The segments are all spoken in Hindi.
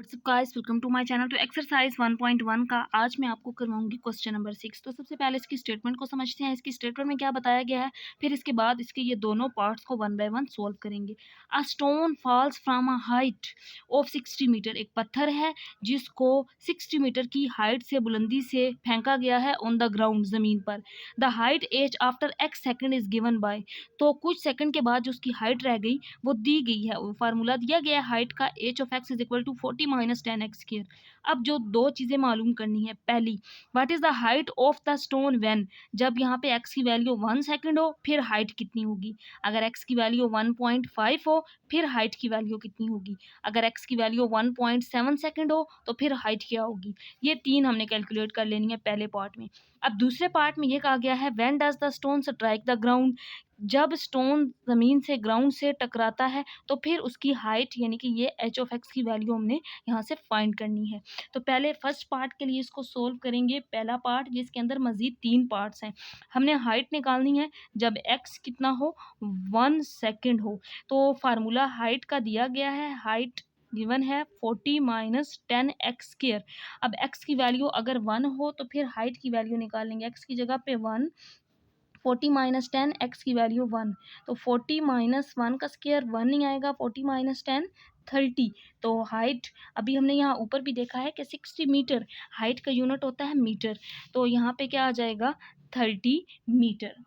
WhatsApp guys, welcome to my channel. तो एक्सरसाइज 1.1 का आज मैं आपको करवाऊंगी क्वेश्चन नंबर 6। तो सबसे पहले इसकी स्टेटमेंट को समझते हैं। इसकी स्टेटमेंट में क्या बताया गया है, फिर इसके बाद इसके ये दोनों पार्ट्स को वन बाय वन सोल्व करेंगे। A stone falls from a height of 60 metre. एक पत्थर है जिसको 60 मीटर की हाइट से, बुलंदी से फेंका गया है ऑन द ग्राउंड, जमीन पर। The height as after x second is given by. तो कुछ सेकंड के बाद जो उसकी हाइट रह गई वो दी गई है। वो फार्मूला दिया गया है हाइट का, h of x is equal to 40 minus 10 x square. अब जो दो चीज़ें मालूम करनी है, पहली what is the height of the stone when, जब यहाँ पे एक्स की वैल्यू 1 सेकंड हो फिर हाइट कितनी होगी। अगर एक्स की वैल्यू 1.5 हो फिर हाइट की वैल्यू कितनी होगी। अगर एक्स की वैल्यू 1.7 सेकंड हो तो फिर हाइट क्या होगी। ये तीन हमने कैलकुलेट कर लेनी है पहले पार्ट में। अब दूसरे पार्ट में ये कहा गया है when does the stone strike the ground. जब स्टोन ज़मीन से, ग्राउंड से टकराता है तो फिर उसकी हाइट यानी कि ये एच ऑफ एक्स की वैल्यू हमने यहाँ से फाइंड करनी है। तो पहले फर्स्ट पार्ट के लिए इसको सोल्व करेंगे। पहला पार्ट जिसके अंदर मज़ीद 3 पार्ट्स हैं। हमने हाइट निकालनी है जब एक्स कितना हो, 1 सेकंड हो। तो फार्मूला हाइट का दिया गया है, हाइट गिवन है 40 माइनस 10 एक्स स्क्र। अब एक्स की वैल्यू अगर 1 हो तो फिर हाइट की वैल्यू निकालेंगे। एक्स की जगह पे 1, 40 माइनस 10, एक्स की वैल्यू 1। तो 40 माइनस 1 का स्क्वायर 1 नहीं आएगा, 40 माइनस 10 30। तो हाइट अभी हमने यहाँ ऊपर भी देखा है कि 60 मीटर हाइट का यूनिट होता है मीटर। तो यहाँ पे क्या आ जाएगा, 30 मीटर।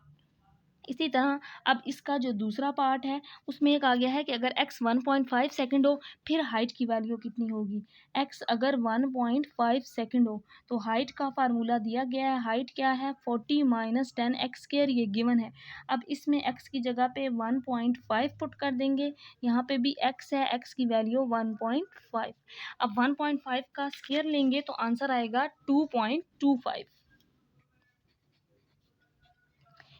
इसी तरह अब इसका जो दूसरा पार्ट है उसमें एक आ गया है कि अगर x 1.5 सेकंड हो फिर हाइट की वैल्यू कितनी होगी। x अगर 1.5 सेकंड हो तो हाइट का फार्मूला दिया गया है। हाइट क्या है, 40 माइनस 10 एक्स स्क्र, ये गिवन है। अब इसमें x की जगह पे 1.5 पुट कर देंगे। यहाँ पे भी x है, x की वैल्यू 1.5। अब 1.5 का स्क्वायर लेंगे तो आंसर आएगा 2.25।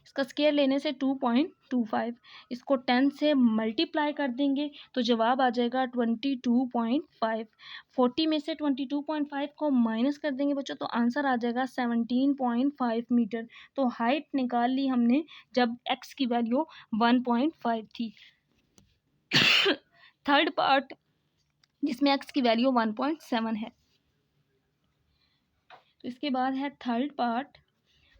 इसका स्क्वायर लेने से 2.25, इसको 10 से मल्टीप्लाई कर देंगे तो जवाब आ जाएगा 22.5। 40 में से 22.5 को माइनस कर देंगे बच्चों तो आंसर आ जाएगा 17.5 मीटर। तो हाइट निकाल ली हमने जब x की वैल्यू 1.5 थी। थर्ड पार्ट जिसमें x की वैल्यू 1.7 है। तो इसके बाद है थर्ड पार्ट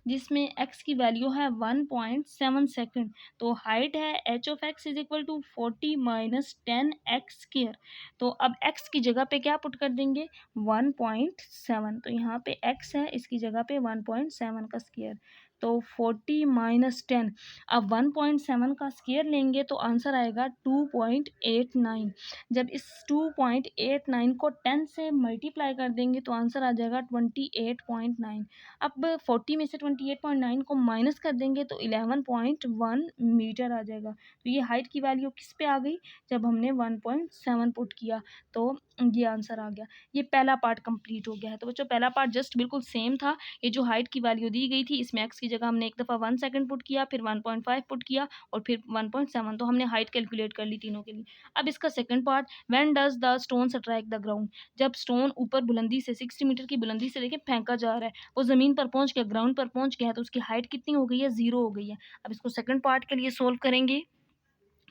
जिसमें x की वैल्यू है 1.7 सेकंड। तो हाइट है h of x is equal to 40 minus 10 x square. तो अब x की जगह पे क्या पुट कर देंगे, 1.7। तो यहाँ पे x है, इसकी जगह पे 1.7 का स्क्र। तो 40 माइनस 10, अब 1.7 का स्क्र लेंगे तो आंसर आएगा 2.89। जब इस 2.89 को 10 से मल्टीप्लाई कर देंगे तो आंसर आ जाएगा 28.9। अब 40 में से 28.9 को माइनस कर देंगे तो 11.1 मीटर आ जाएगा। तो ये हाइट की वैल्यू किस पे आ गई, जब हमने 1.7 पुट किया तो ये आंसर आ गया। ये पहला पार्ट कंप्लीट हो गया है। तो बच्चों पहला पार्ट जस्ट बिल्कुल सेम था। ये जो हाइट की वैल्यू दी गई थी इसमें एक्स की जगह हमने एक दफ़ा 1 सेकंड पुट किया, फिर 1.5 पुट किया और फिर 1.7। तो हमने हाइट कैलकुलेट कर ली तीनों के लिए। अब इसका second part, when does the stone strike the ground. जब स्टोन ऊपर बुलंदी से 60 मीटर की बुलंदी से देखिए फेंका जा रहा है, वो ज़मीन पर पहुंच गया, ग्राउंड पर पहुंच गया है, तो उसकी हाइट कितनी हो गई है, 0 हो गई है। अब इसको सेकंड पार्ट के लिए सोल्व करेंगे।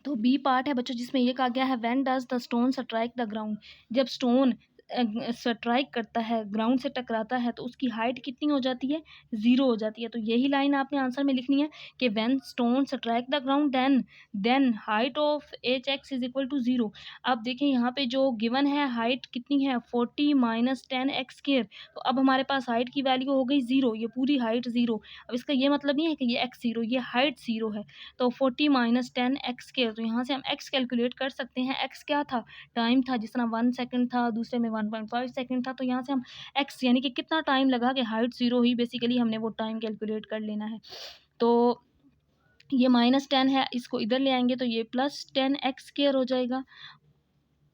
तो बी पार्ट है बच्चों जिसमें ये कहा गया है when does the stone strike the ground. जब स्टोन स्ट्राइक करता है, ग्राउंड से टकराता है, तो उसकी हाइट कितनी हो जाती है, 0 हो जाती है। तो यही लाइन आपने आंसर में लिखनी है कि when stone strike the ground then height of h x is equal to 0। अब देखिए यहाँ पे जो गिवन है हाइट कितनी है, 40 माइनस 10 एक्स स्क्र। तो अब हमारे पास हाइट की वैल्यू हो गई 0, ये पूरी हाइट 0। अब इसका ये मतलब नहीं है कि ये एक्स 0, ये हाइट 0 है। तो 40 माइनस 10 एक्स स्क्र, तो यहाँ से हम एक्स कैलकुलेट कर सकते हैं। एक्स क्या था, टाइम था, जिस तरह 1 सेकंड था, दूसरे में 1.5 सेकंड था। तो यहाँ से हम एक्स यानी कि कितना टाइम लगा कि हाइट 0 हुई, बेसिकली हमने वो टाइम कैलकुलेट कर लेना है। तो ये माइनस 10 है, इसको इधर ले आएंगे तो ये प्लस 10 एक्स स्क्र हो जाएगा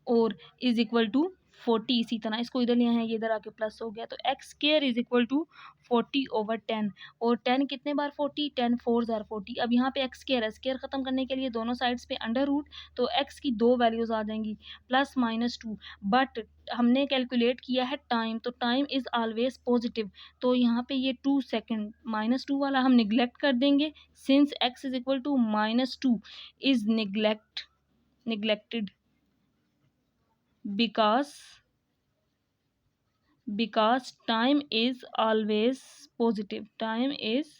और इज इक्वल टू 40। इसी तरह इसको इधर लिया है, ये इधर आके प्लस हो गया। तो x square is equal to 40/10। और 10 कितने बार 40, 10 4 ज़ार 40। अब यहाँ पे एक्स स्क्र है, स्क्र ख़त्म करने के लिए दोनों साइड्स पे अंडर रूट, तो एक्स की दो वैल्यूज़ आ जाएंगी, प्लस माइनस 2। बट हमने कैलकुलेट किया है टाइम, तो टाइम इज़ ऑलवेज पॉजिटिव। तो यहाँ पे ये 2 सेकेंड, माइनस 2 वाला हम निगलेक्ट कर देंगे, since x is equal to -2 is neglected because because time is always positive, time is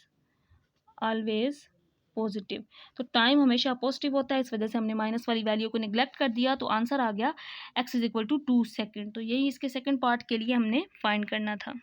always positive. तो टाइम हमेशा पॉजिटिव होता है, इस वजह से हमने माइनस वाली वैल्यू को निगलेक्ट कर दिया, तो आंसर आ गया x is equal to 2 second. तो यही इसके सेकंड पार्ट के लिए हमने फाइंड करना था।